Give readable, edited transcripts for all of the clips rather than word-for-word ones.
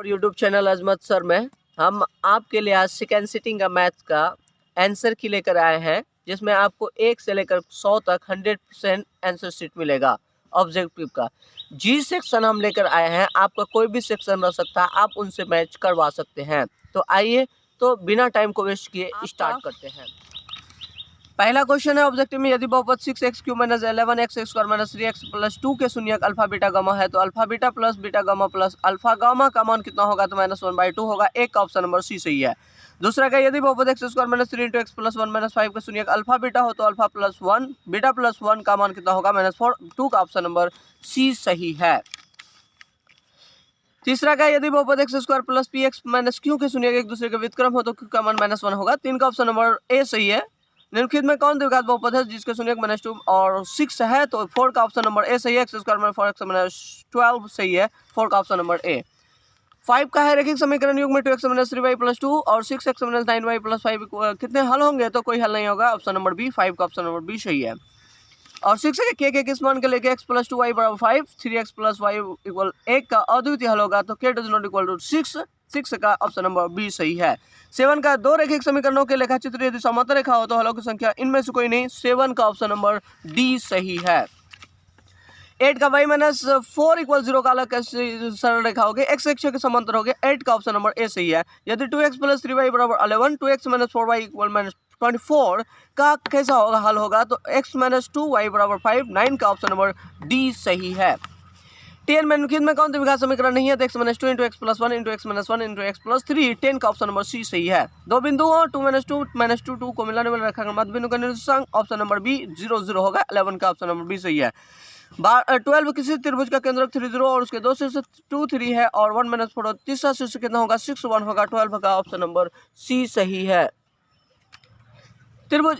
और YouTube channel अजमत sir में हम आपके लिए आज सेकेंड सिटिंग का मैथ का आंसर की लेकर आए हैं, जिसमें आपको 1 से लेकर 100 तक 100% आंसर शीट मिलेगा ऑब्जेक्टिव का। जी सेक्शन हम लेकर आए हैं, आपका कोई भी सेक्शन रह सकता है, आप उनसे मैच करवा सकते हैं। तो आइए, तो बिना टाइम को वेस्ट किए स्टार्ट करते हैं। पहला क्वेश्चन है ऑब्जेक्टिव में, यदि बहुपद 6x³ - 11x² - 3x + 2 के शून्यक अल्फा बीटा गामा है तो alpha beta plus beta gamma plus alpha gamma का मान कितना होगा? तो -1/2 होगा। एक का ऑप्शन नंबर सी सही है। दूसरा का, यदि बहुपद x² - 3 × x + 1 - 5 का शून्यक अल्फा बीटा हो तो अल्फा प्लस 1 बीटा प्लस 1 का मान कितना होगा? -4। 2 का ऑप्शन नंबर सी सही है। तीसरा का, यदि बहुपद x² + px - q के शून्यक एक दूसरे के व्युत्क्रम हो तो q का मान -1 होगा। 3 का ऑप्शन नंबर ए सही है। निम्नलिखित में कौन द्विघात बहुपद है जिसके शून्यक -2 और 6 है? तो 4 का ऑप्शन नंबर ए सही है। x² - 4x - 12 सही है। 4 का ऑप्शन नंबर ए। 5 का है, रेखिक समीकरण युग में 2x - 3y + 2 और 6x - 9y + 5 कितने हल होंगे? तो कोई हल नहीं होगा। Option number B. 5 का ऑप्शन नंबर बी सही है। और 6 के किस मान के लेके x + 2y = 5, 3x + y = 1 का अद्वितीय हल होगा तो k ≠ 6। 6 का ऑप्शन नंबर बी सही है। 7 का, दो रेखिक समीकरणों के लेखाचित्र यदि समांतर रेखा हो तो हलों की संख्या इनमें से कोई नहीं। 7 का ऑप्शन नंबर डी सही है। 8 का, y - 4 = 0 का अलग सरल रेखा होगी, x अक्ष के समांतर होगी। 8 का ऑप्शन नंबर ए सही है। यदि 2x + 3y = 11, 2x - 4y = -24 का कैसा होगा हल होगा? तो x - 2y = 5। 9 का ऑप्शन नंबर डी सही है। 10 में निम्नलिखित में कौन द्विघात समीकरण नहीं है? तो x - 2 × x + 1 × x - 1 × x + 3। 10 का ऑप्शन नंबर सी सही है। दो बिंदु हो, 2 - 2 - 2 को मिलाने वाले रेखाखंड मध्य बिंदु का निर्देशांक ऑप्शन नंबर बी 0 0 होगा। 11 का ऑप्शन नंबर बी सही है। 12 किसी त्रिभुज का केंद्रक 3 और उसके दो शीर्ष 2 3 है और 1 - 4 तीसरा शीर्ष कितना होगा? 6 1 होगा। 12 का ऑप्शन नंबर सी सही है। त्रिभुज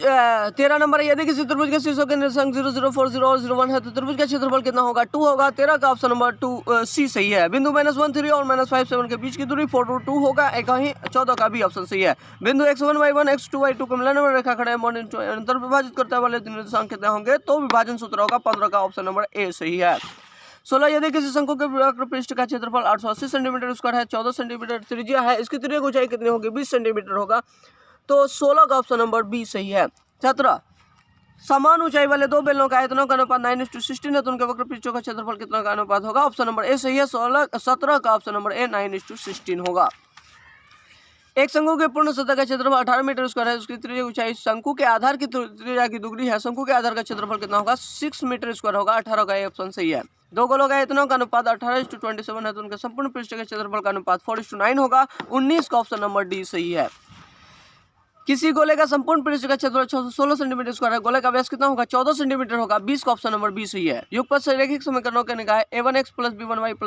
13 नंबर है, यदि किसी त्रिभुज के शीर्षों के निर्देशांक 0 0 4 0 और 0 1 है तो त्रिभुज का क्षेत्रफल कितना होगा? 2 होगा। 13 का ऑप्शन नंबर 2 सी सही है। बिंदु -1 3 और -5 7 के बीच की दूरी 4√2 होगा। एक ही 14 का भी ऑप्शन सही है। बिंदु x1 y1 x2 y2 को मिलाने वाले रेखाखंड अंतर विभाजित करते वाले निर्देशांक कितने होंगे? तो विभाजन सूत्र होगा। 15 का ऑप्शन नंबर ए सही है। 16, यदि किसी शंकु के वक्र पृष्ठ का क्षेत्रफल 880 सेंटीमीटर स्क्वायर है, 14 सेंटीमीटर त्रिज्या है, इसकी त्रिज्या की ऊंचाई कितनी होगी? 20 सेंटीमीटर होगा। तो 16 का ऑप्शन नंबर बी सही है। 17, समान ऊंचाई वाले दो बेलनों का आयतनों का अनुपात 9:16 है तो उनके वक्र पृष्ठों का क्षेत्रफल कितना का अनुपात होगा? ऑप्शन नंबर ए सही है। 17 का ऑप्शन नंबर ए 9:16 होगा। एक शंकु के पूर्ण सतह का क्षेत्रफल 18 मीटर स्क्वायर है, उसकी त्रिज्या ऊंचाई शंकु के आधार की त्रिज्या की दुगनी है। शंकु के आधार का क्षेत्रफल कितना होगा? 6 मीटर स्क्वायर होगा। 18 का ऑप्शन सही है। दो गोलों का आयतनों का अनुपात 18:27 है तो उनके संपूर्ण पृष्ठ के क्षेत्रफल का अनुपात 4:9 होगा। 19 का ऑप्शन नंबर डी सही है। किसी गोले का संपूर्ण पृष्ठ का क्षेत्रफल 16 सेंटीमीटर स्क्वायर है, गोले का व्यास कितना होगा? 14 सेंटीमीटर होगा। 20 का ऑप्शन नंबर बी सही है। युगपत से रैखिक समीकरणों के निकाय a1x + b1y =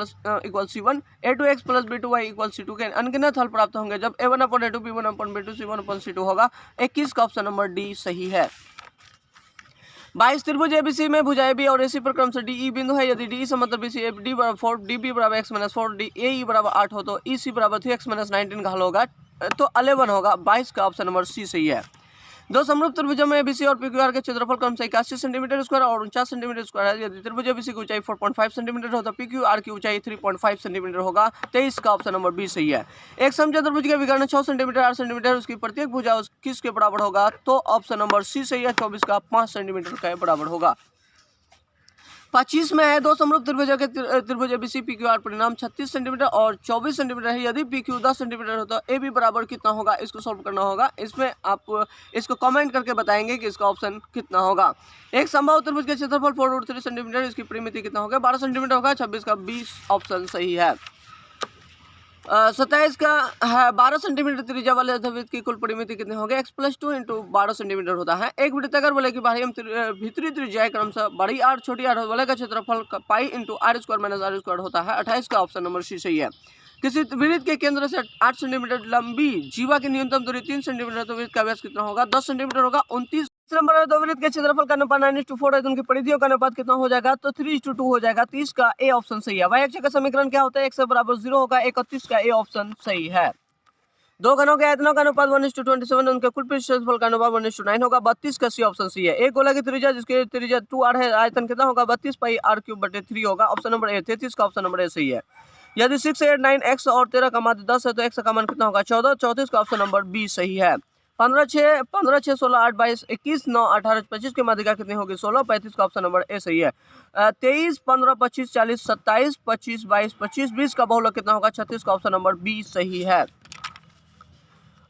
c1, a2x + b2y = c2 के अनगिनत हल प्राप्त होंगे जब a1/a2 b1/b2 c1/c2 होगा। 21 का ऑप्शन नंबर डी सही है। 22 त्रिभुज एबीसी में भुजा AB और AC पर क्रम से DE बिंदु है। यदि DE समतल BC FD = 4, DB = x - 4, AE = 8 हो तो EC = 3x - 19 का हल होगा तो 11 होगा। 22 का ऑप्शन नंबर सी सही है। दो समरूप त्रिभुजों में ABC और PQR के क्षेत्रफल क्रम से 81 सेंटीमीटर स्क्वायर और 49 सेंटीमीटर स्क्वायर है। यदि त्रिभुज ABC की ऊंचाई 4.5 सेंटीमीटर हो तो PQR की ऊंचाई 3.5 सेंटीमीटर होगा। 23 का ऑप्शन नंबर बी सही है। एक समचतुर्भुज के विकर्ण 6 सेंटीमीटर 8 सेंटीमीटर, उसकी प्रत्येक भुजा किसके बराबर होगा? तो ऑप्शन नंबर सी सही है। 24 का 5 सेंटीमीटर के बराबर होगा। 25 में है, दो समरूप त्रिभुजों के त्रिभुज एबीसी PQR परिणाम 36 सेंटीमीटर और 24 सेंटीमीटर है। यदि PQ 10 सेंटीमीटर हो तो AB बराबर कितना होगा? इसको सॉल्व करना होगा। इसमें आप इसको कमेंट करके बताएंगे कि इसका ऑप्शन कितना होगा। एक समबाहु त्रिभुज के क्षेत्रफल 4√3 सेंटीमीटर, इसकी परिमिति कितना होगा? 12 सेंटीमीटर होगा। 26 का 20 ऑप्शन सही है। 27 का है, 12 सेंटीमीटर त्रिज्या वाले अर्धवृत्त की कुल परिमिति कितनी होगी? x + 2 × 12 सेंटीमीटर होता है। एक वृत्ताकार वलय की बाहरी एवं भीतरी त्रिज्या क्रमशः बड़ी r छोटी r वलय का क्षेत्रफल पाई × r² - r² होता है। 28 का ऑप्शन नंबर सी सही है। किसी वृत्त के केंद्र से 8 सेंटीमीटर लंबी जीवा की न्यूनतम दूरी 3 सेंटीमीटर तो वृत्त का व्यास कितना होगा? 10 सेंटीमीटर होगा। 29 नंबर है, दो वृत्त के क्षेत्रफल का अनुपात 9:4 है तो उनकी परिधियों का अनुपात कितना हो जाएगा? तो 3:2 हो जाएगा। 30 का ए ऑप्शन सही है। y अक्ष का समीकरण क्या होता है? x = 0 होगा। 31 का ए ऑप्शन सही है। दो घनों के आयतनों का अनुपात 1:27, उनके कुल पृष्ठ क्षेत्रफल का अनुपात 1:9 होगा। 32 का सी ऑप्शन सी है। एक गोला की त्रिज्या जिसकी त्रिज्या 2r है, आयतन कितना होगा? 32 πr³/3 होगा। Option number A. 33 का ऑप्शन नंबर ए सही है। यदि 6, 8, 9 x और 13 का माध्य 10 है तो x का मान कितना होगा 14। 34 का ऑप्शन नंबर बी सही है। 15, 6, 16, 8, 22, 21, 9, 18, 25 की माध्यिका कितनी होगी 16। 35 का ऑप्शन नंबर ए सही है। 23, 15, 25, 40, 27, 25, 22, 25, 20 का बहुलक कितना होगा 36 का ऑप्शन नंबर बी सही है।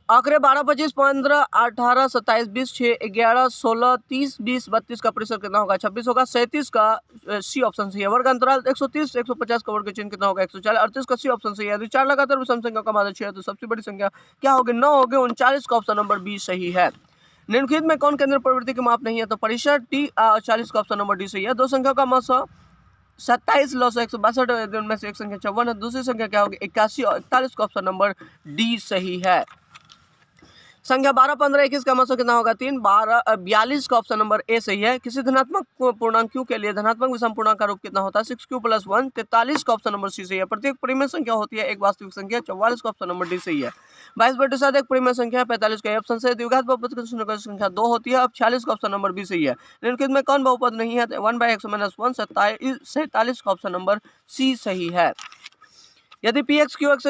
आंकड़े 12, 25, 15, 18, 27, 20, 6, 11, 16, 30, 20, 32 का प्रतिशत कितना होगा 26 होगा। 37 का सी ऑप्शन सही है। वर्ग अंतराल 130, 150 का वर्ग चिन्ह कितना होगा 140। 38 का सी ऑप्शन सही है। यदि 4 लगातार विषम संख्या का माध्य 6 है तो सबसे बड़ी संख्या क्या होगी 9 होगी। 39 का ऑप्शन नंबर बी सही है। निम्नलिखित में कौन केंद्र प्रवृत्ति की माप नहीं है तो परिसर टी। 40 का ऑप्शन नंबर डी सही है। दो संख्या का मान 27 लॉस 162 में से एक संख्या 54 है। दूसरी संख्या क्या होगी 81 और 41 का ऑप्शन नंबर डी सही है। संख्या 12, 15, 21 का मतलब कितना होगा 3, 12, 42 का ऑप्शन नंबर ए सही है। किसी धनात्मक पूर्णांक q के लिए धनात्मक विषम पूर्णांक का रूप कितना होता है 6q + 1। 43 का ऑप्शन नंबर सी सही है। प्रत्येक परिमेय संख्या होती है एक वास्तविक संख्या। 44 का ऑप्शन नंबर डी सही है। 22/7 एक परिमेय संख्या है। 45 का ऑप्शन से द्विघात बहुपद की संख्या 2 होती है। अब 46 का ऑप्शन नंबर बी सही है। निम्नलिखित में कौन बहुपद नहीं है 1/x - 1। 47 का ऑप्शन नंबर सी सही है। यदि px qx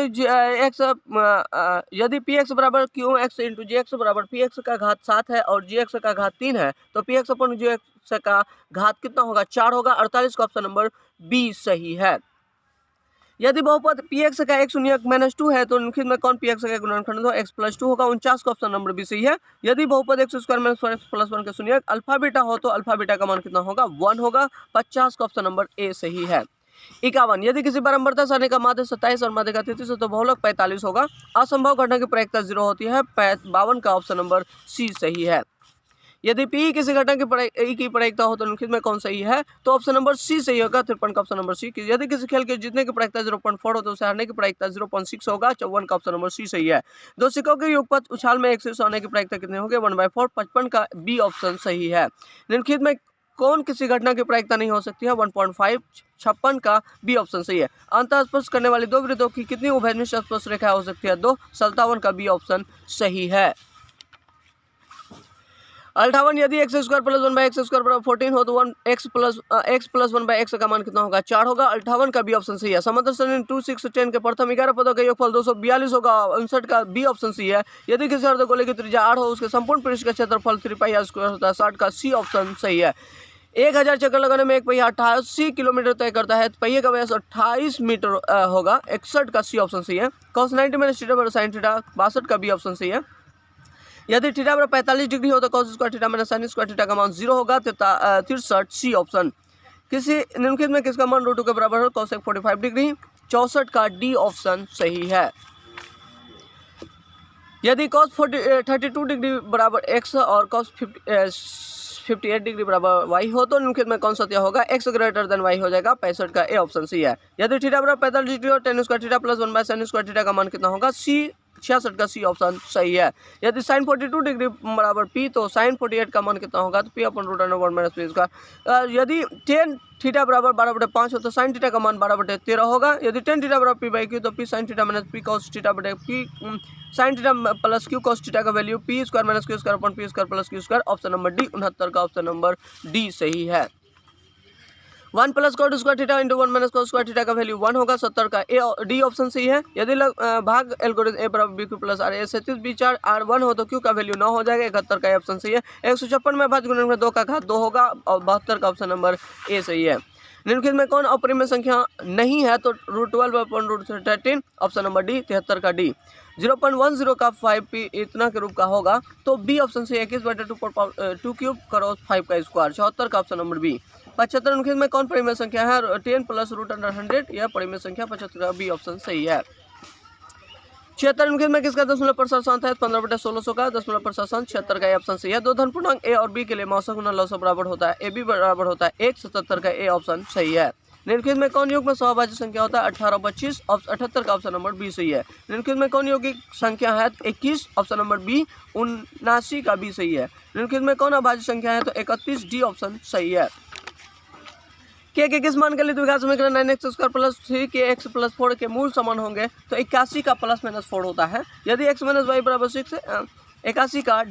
यदि px बराबर qx इंटू gx बराबर px का घात 7 है और gx का घात 3 है तो px अपन gx का घात कितना होगा 4 होगा। 48 का ऑप्शन नंबर बी सही है। यदि बहुपद px का x शून्यक -2 है तो निम्नलिखित में कौन px का गुणनखंड हो x + 2 होगा। 49 का ऑप्शन नंबर बी सही है। यदि बहुपद x² - 4x + 1 के शून्यक अल्फा बीटा हो तो अल्फा बीटा का मान कितना होगा 1 होगा। 50 का ऑप्शन नंबर ए सही है। 51 यदि किसी बारंबारता सारणी का माध्य 27 और माध्यिका 33 है तो बहुलक 45 होगा। असंभव घटना की प्रायिकता 0 होती है। 52 का ऑप्शन नंबर सी सही है। यदि पी किसी घटना की प्रायिकता हो तो निम्नलिखित में कौन सही है तो ऑप्शन नंबर सी सही होगा। 53 का ऑप्शन नंबर सी। यदि किसी खेल के जीतने की प्रायिकता 0.4 हो तो उसे हारने की प्रायिकता 0.6 होगा। 54 का ऑप्शन नंबर सी सही है। दो सिक्कों के युगपत उछाल में एक शीर्ष होने की प्रायिकता कितनी होगी 1/4। 55 का बी ऑप्शन सही है। निम्नलिखित में कौन किसी घटना की प्रायिकता नहीं हो सकती है 1.5। 56 का बी ऑप्शन सही है। अंतः स्पर्श करने वाली दो वृत्तों की कितनी उभयनिष्ठ स्पर्श रेखा हो सकती है 2। 57 का बी ऑप्शन सही है। 58 यदि x² + 1/x² = 14 हो तो 1x + 1/x का मान कितना होगा 4 होगा। 58 का बी ऑप्शन सही है। समांतर श्रेणी 2, 6, 10 के प्रथम 11 पदों का योगफल 242 होगा। 59 का बी ऑप्शन सही है। यदि किसी अर्धगोले की त्रिज्या r हो उसके संपूर्ण पृष्ठ का क्षेत्रफल 3πr² होता है। 60 का सी ऑप्शन सही है। 1000 चक्कर लगाने में एक पहिया 88 किलोमीटर तय करता है। पहिए का व्यास 28 मीटर होगा। 61 का सी ऑप्शन सही है। cos 90 - θ sin θ 62 का बी ऑप्शन सही है। यदि θ बराबर 45 डिग्री हो तो cos² θ - sin² θ का मान 0 होगा। 63 सी ऑप्शन। किसी निम्नलिखित में किसका मान √2 के बराबर हो cos 45 डिग्री। 64 का डी ऑप्शन सही है। यदि cos 32 डिग्री बराबर x और cos 58 डिग्री बराबर y हो तो निम्नलिखित में कौन सत्य होगा x > y हो जाएगा। 65 का ए ऑप्शन सही है। यदि θ बराबर 45 डिग्री और tan² θ + 1/sin² θ का मान कितना होगा 66 का सी ऑप्शन सही है। यदि sin 42 डिग्री बराबर p तो sin 48 का मान कितना होगा तो p/√1 - p²। यदि tan θ बराबर 12/5 हो तो sin θ का मान 12/13 होगा। यदि tan θ बराबर p/q तो p sin θ - p cos θ p sin θ + q cos θ का value p² - q² p² + q²। Option number D 69 का ऑप्शन नंबर डी सही है। 1 + cos² θ × 1 - cos² θ का वैल्यू 1 होगा। 70 का ए डी ऑप्शन सही है। यदि भाग एल्गोरिथम ए बराबर bq + r a 37 b 4 r 1 हो तो q का वैल्यू 9 हो जाएगा। 71 का ए ऑप्शन सही है। 156 में भाज्य गुणनखंड 2 का घात 2 होगा और 72 का ऑप्शन नंबर ए सही है। निम्नलिखित में कौन अपरिमेय संख्या नहीं है तो √12/√13 ऑप्शन नंबर डी। 73 का डी। 0.10 का 5p इतना के रूप का होगा तो बी ऑप्शन से 21/2 करो 5 का स्क्वायर। 74 का ऑप्शन नंबर बी। 75 निम्नलिखित में कौन परिमेय संख्या है 10 + √100 यह परिमेय संख्या 75 का बी ऑप्शन सही है। 76 निम्नलिखित में किसका दशमलव प्रसारांक है 15/1600 का दशमलव प्रसारांक 76 का ए ऑप्शन सही है। दो धन पूर्णांक ए और बी के लिए मौसम गुना लौसक बराबर होता है। ए बी बराबर होता है 1। 77 का ए ऑप्शन सही है। निम्नलिखित में कौन योग में सहभाज्य संख्या होता है 18, 25। 78 का ऑप्शन नंबर बी सही है। निम्नलिखित में कौन यौगिक संख्या है 21 ऑप्शन नंबर बी। 79 का बी सही है। निम्नलिखित में कौन अभाज्य संख्या है तो 31 डी ऑप्शन सही है। के किस मान के लिए द्विघात समीकरण 9x² + 3kx + 4 के मूल समान होंगे तो 81 का +- 4 होता है। यदि x - y = 6 81 का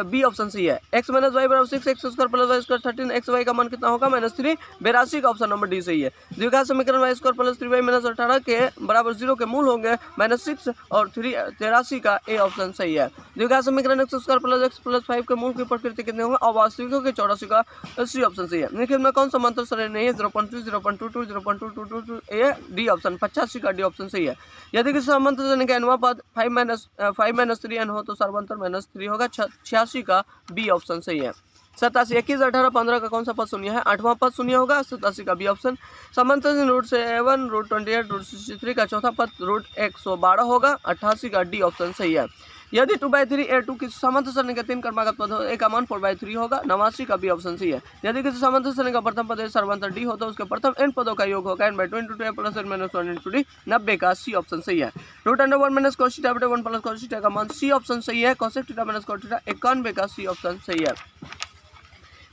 बी ऑप्शन सही है। x माइनस वाई बराबर 6 x square plus y square 13 x y का मान कितना होगा -3 82 का ऑप्शन नंबर डी सही है। द्विघात समीकरण Y square plus 3y minus 18 के बराबर 0 के मूल होंगे -6 और 83 का ए ऑप्शन सही है। द्विघात समीकरण x स्क्वायर प्लस 5 के मूल की प्रकृति कितने होंगे अवास्तविकों के 84 का सी ऑप्शन सही है। निम्नलिखित में कौन समांतर श्रेणी नहीं है 0.2 0.22 0.222 ए डी ऑप्शन 85 का डी ऑप्शन सही है। यदि किसी समांतर श्रेणी का अनुपात 5-3n हो तो सर्वांतर -3 होगा 86 का बी ऑप्शन सही है। 87 21 18 15 का कौन सा पद शून्य है 8वां पद शून्य होगा 87 का बी ऑप्शन। समांतर श्रेणी रूट 7 रूट 28 रूट 63 का चौथा पद रूट 112 होगा 88 का डी ऑप्शन सही है। यदि 2/3 a2 किसी समांतर श्रेणी का 3 क्रमागत पद हो a का मान 4/3 होगा 89 का बी ऑप्शन सही है। यदि किसी समांतर श्रेणी का प्रथम पद सर्वांतर डी हो तो उसके प्रथम n पदों का योग होगा n/2 × a + n - 1 × d 90 का सी ऑप्शन सही है। √1 - cos θ 1 + cos θ का मान सी ऑप्शन सही है। cos θ - cos θ 91 का सी ऑप्शन सही है।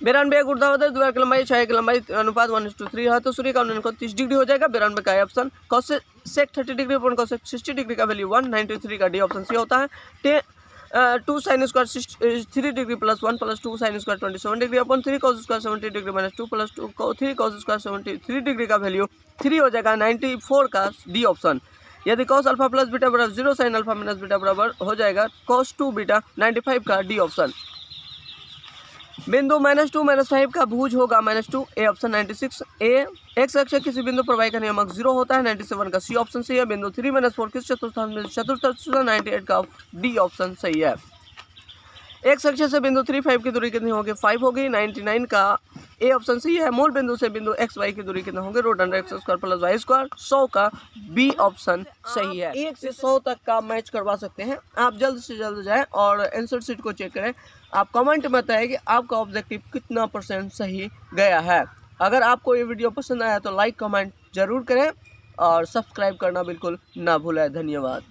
92 एक ऊर्ध्वाधर द्वार की लंबाई 6 की लंबाई अनुपात 1:3 है तो सूर्य का उन्नयन 30 डिग्री हो जाएगा। 92 का option cosec 30 degree upon cosec 60 degree का वैल्यू 193 का डी ऑप्शन सी होता है। 2 sin square 3 degree + 1 + 2 sin square 27 degree upon 3 cos square 70 degree -2 + 2 3 cos square 73 degree का वैल्यू 3 हो जाएगा 94 का डी ऑप्शन। यदि cos अल्फा प्लस बीटा बराबर 0 sin अल्फा माइनस बीटा बराबर हो जाएगा cos 2 बीटा 95 का डी ऑप्शन। बिंदु -2 -5 का भुज होगा -2 ए ऑप्शन 96 ए। x अक्ष किसी बिंदु पर y का नियमक 0 होता है 97 का सी ऑप्शन सही है। बिंदु 3 - 4 किस चतुर्थांश में 98 का डी ऑप्शन सही है। x अक्ष से बिंदु 3 5 की दूरी कितनी होगी 5 होगी 99 का ए ऑप्शन सही है। मूल बिंदु से बिंदु x y की दूरी कितना होगी √x² + y² 100 का बी ऑप्शन सही है। 1 से 100 तक का मैच करवा सकते हैं। आप जल्द से जल्द जाएं और आंसर शीट को चेक करें। आप कमेंट में बताएं कि आपका ऑब्जेक्टिव कितना % सही गया है। अगर आपको ये वीडियो पसंद आया तो लाइक कमेंट जरूर करें और सब्सक्राइब करना बिल्कुल ना भूलें। धन्यवाद।